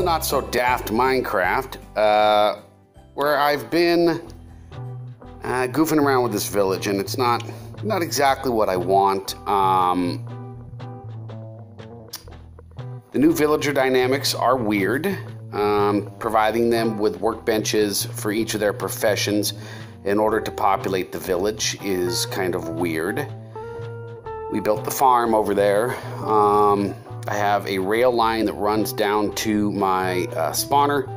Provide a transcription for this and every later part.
not so daft Minecraft, where I've been goofing around with this village, and it's not exactly what I want. The new villager dynamics are weird. Providing them with workbenches for each of their professions in order to populate the village is kind of weird. We built the farm over there. I have a rail line that runs down to my spawner,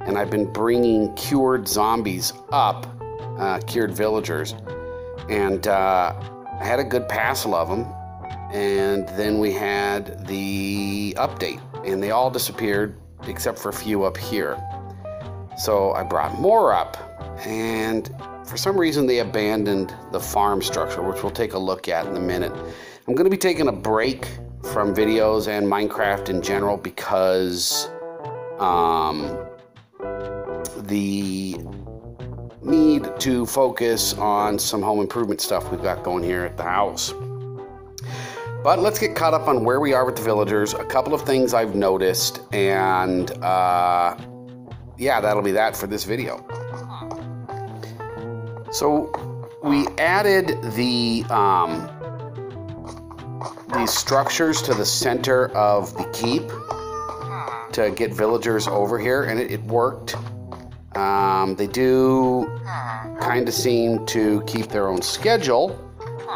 and I've been bringing cured zombies up, cured villagers, and I had a good passel of them, and then we had the update, and they all disappeared except for a few up here. So I brought more up, and for some reason they abandoned the farm structure, which we'll take a look at in a minute. I'm going to be taking a break from videos and Minecraft in general because the need to focus on some home improvement stuff we've got going here at the house. But let's get caught up on where we are with the villagers, a couple of things I've noticed, and yeah, that'll be that for this video. So we added these structures to the center of the keep to get villagers over here, and it worked. They do kind of seem to keep their own schedule,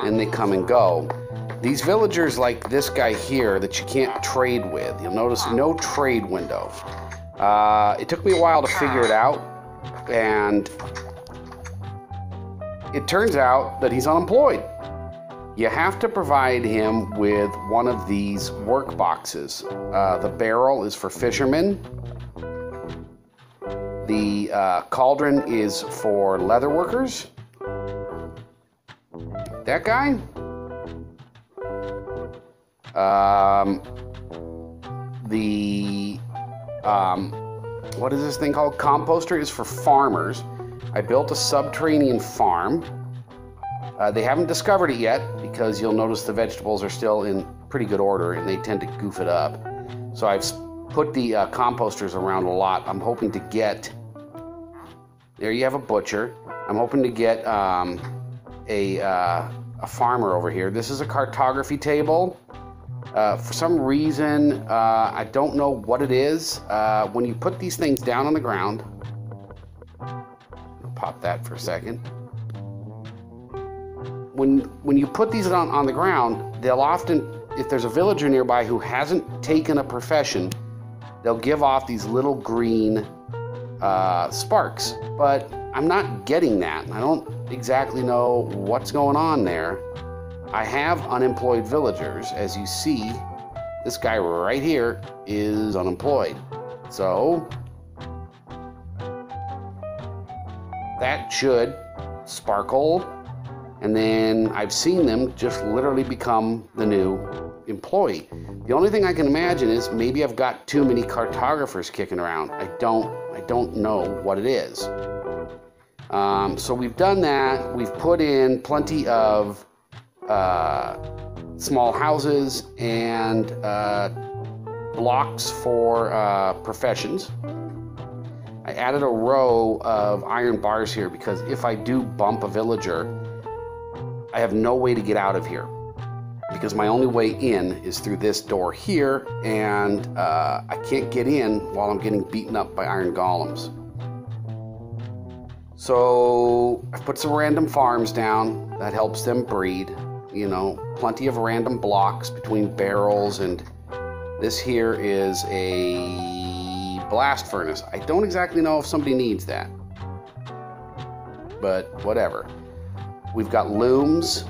and they come and go. These villagers, like this guy here that you can't trade with, you'll notice no trade window. It took me a while to figure it out, and it turns out that he's unemployed. You have to provide him with one of these work boxes. The barrel is for fishermen. The cauldron is for leather workers. That guy? What is this thing called? Composter is for farmers. I built a subterranean farm. They haven't discovered it yet because you'll notice the vegetables are still in pretty good order and they tend to goof it up. So I've put the composters around a lot. I'm hoping to get, there you have a butcher. I'm hoping to get a farmer over here. This is a cartography table. For some reason, I don't know what it is. When you put these things down on the ground, I'll pop that for a second. When you put these on the ground, they'll often, if there's a villager nearby who hasn't taken a profession, they'll give off these little green sparks. But I'm not getting that. I don't exactly know what's going on there. I have unemployed villagers. As you see, this guy right here is unemployed. So that should sparkle, and then I've seen them just literally become the new employee. The only thing I can imagine is maybe I've got too many cartographers kicking around. I don't know what it is. So we've done that. We've put in plenty of small houses and blocks for professions. I added a row of iron bars here because if I do bump a villager, I have no way to get out of here because my only way in is through this door here, and I can't get in while I'm getting beaten up by iron golems. So I've put some random farms down. That helps them breed. You know, plenty of random blocks between barrels, and this here is a blast furnace. I don't exactly know if somebody needs that, but whatever. We've got looms.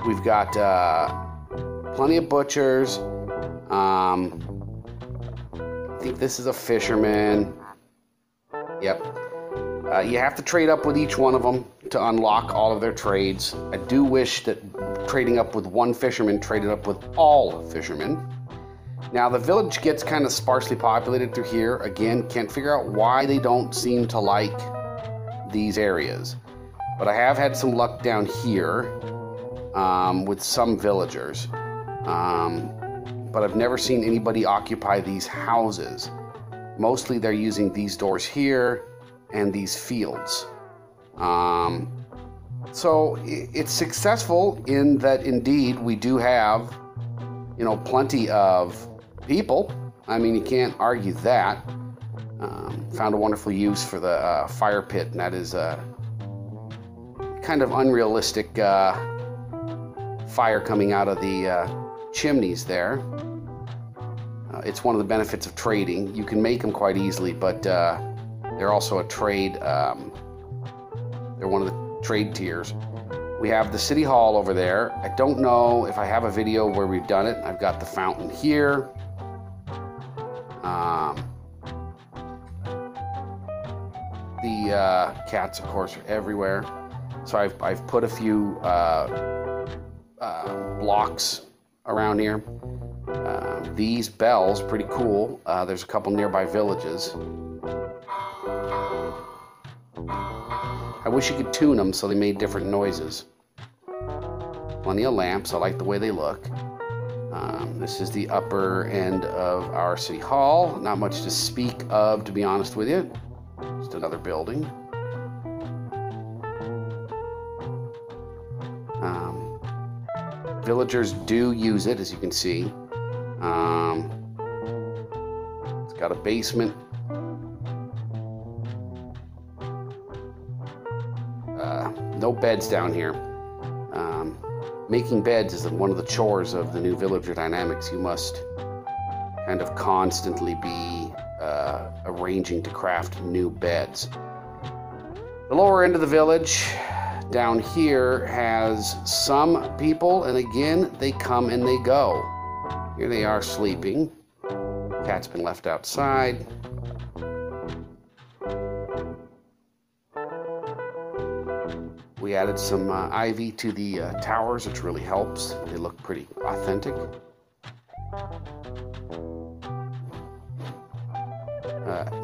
We've got plenty of butchers. I think this is a fisherman. Yep. You have to trade up with each one of them to unlock all of their trades. I do wish that trading up with one fisherman traded up with all fishermen. Now the village gets kind of sparsely populated through here. Again, can't figure out why they don't seem to like these areas. But I have had some luck down here with some villagers. but I've never seen anybody occupy these houses. Mostly they're using these doors here and these fields. So it's successful in that indeed we do have, you know, plenty of people. I mean, you can't argue that. Found a wonderful use for the fire pit, and that is a kind of unrealistic fire coming out of the chimneys there. It's one of the benefits of trading. You can make them quite easily, but they're also a trade. They're one of the trade tiers. We have the city hall over there. I don't know if I have a video where we've done it. I've got the fountain here. The cats, of course, are everywhere. So I've put a few blocks around here. These bells, pretty cool. There's a couple nearby villages. I wish you could tune them so they made different noises. Plenty of lamps. I like the way they look. This is the upper end of our city hall. Not much to speak of, to be honest with you. Just another building. Villagers do use it, as you can see. It's got a basement. No beds down here. Making beds is one of the chores of the new villager dynamics. You must kind of constantly be arranging to craft new beds. The lower end of the village down here has some people, and again, they come and they go. Here they are sleeping. Cat's been left outside. We added some ivy to the towers, which really helps. They look pretty authentic.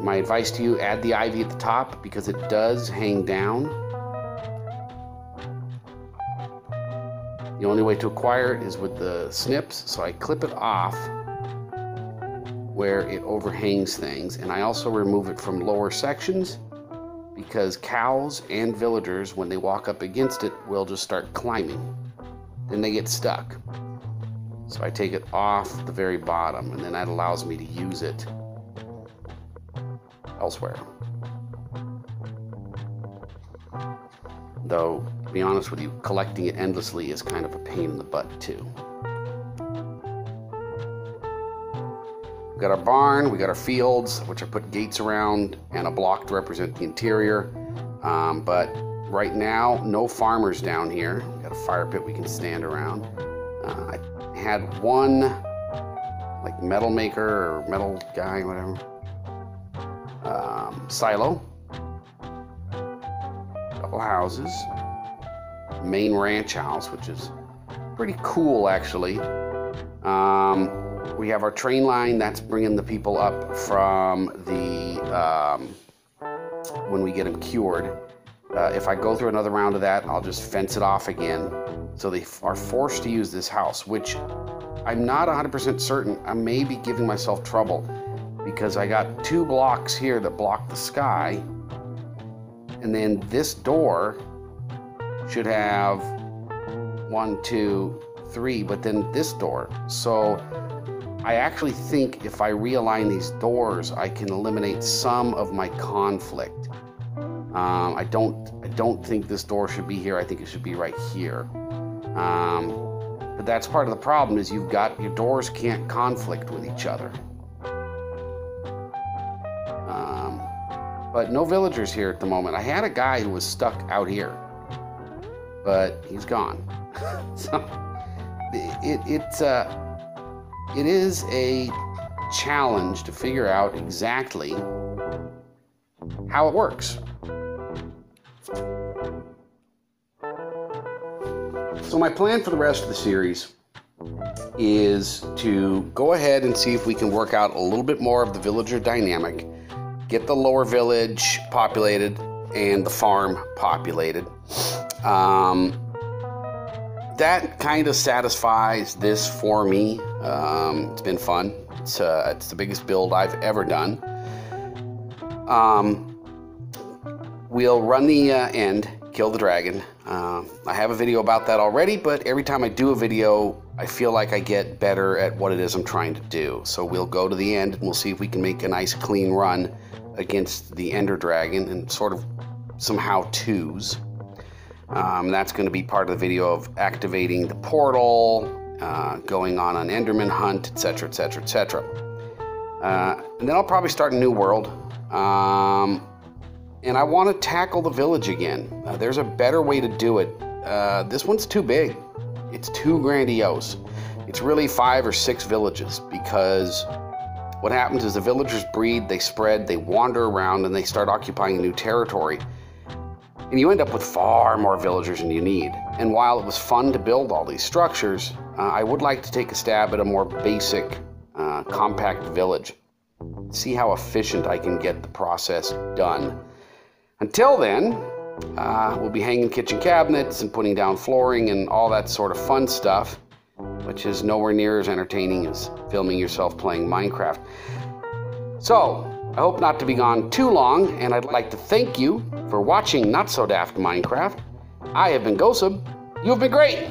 My advice to you, add the ivy at the top because it does hang down. The only way to acquire it is with the snips, so I clip it off where it overhangs things, and I also remove it from lower sections because cows and villagers, when they walk up against it, will just start climbing. Then they get stuck. So I take it off the very bottom, and then that allows me to use it elsewhere. Though, to be honest with you, collecting it endlessly is kind of a pain in the butt too. We got our barn, we got our fields, which I put gates around and a block to represent the interior. But right now, no farmers down here. We got a fire pit we can stand around. I had one like metal maker or metal guy, whatever. Silo. Couple houses. Main ranch house, which is pretty cool actually. We have our train line that's bringing the people up from the when we get them cured. If I go through another round of that, I'll just fence it off again. So they are forced to use this house, which I'm not 100% certain. I may be giving myself trouble because I got 2 blocks here that block the sky, and then this door should have 1, 2, 3, but then this door. So I actually think if I realign these doors, I can eliminate some of my conflict. I don't think this door should be here. I think it should be right here. But that's part of the problem is your doors can't conflict with each other. But no villagers here at the moment. I had a guy who was stuck out here, but he's gone. So it is a challenge to figure out exactly how it works. So my plan for the rest of the series is to go ahead and see if we can work out a little bit more of the villager dynamic, get the lower village populated and the farm populated. that kind of satisfies this for me. It's been fun. It's the biggest build I've ever done. We'll run the end, kill the dragon. I have a video about that already, but every time I do a video, I feel like I get better at what it is I'm trying to do. So we'll go to the end and we'll see if we can make a nice clean run against the Ender Dragon and sort of some how-tos. That's going to be part of the video of activating the portal, going on an Enderman hunt, etc., etc., etc. And then I'll probably start a new world. And I want to tackle the village again. There's a better way to do it. This one's too big. It's too grandiose. It's really 5 or 6 villages, because what happens is the villagers breed, they spread, they wander around, and they start occupying new territory. And you end up with far more villagers than you need. And while it was fun to build all these structures, I would like to take a stab at a more basic, compact village. See how efficient I can get the process done. Until then, we'll be hanging kitchen cabinets and putting down flooring and all that sort of fun stuff, which is nowhere near as entertaining as filming yourself playing Minecraft. So, I hope not to be gone too long, and I'd like to thank you for watching Not So Daft Minecraft. I have been Gosub. You have been great!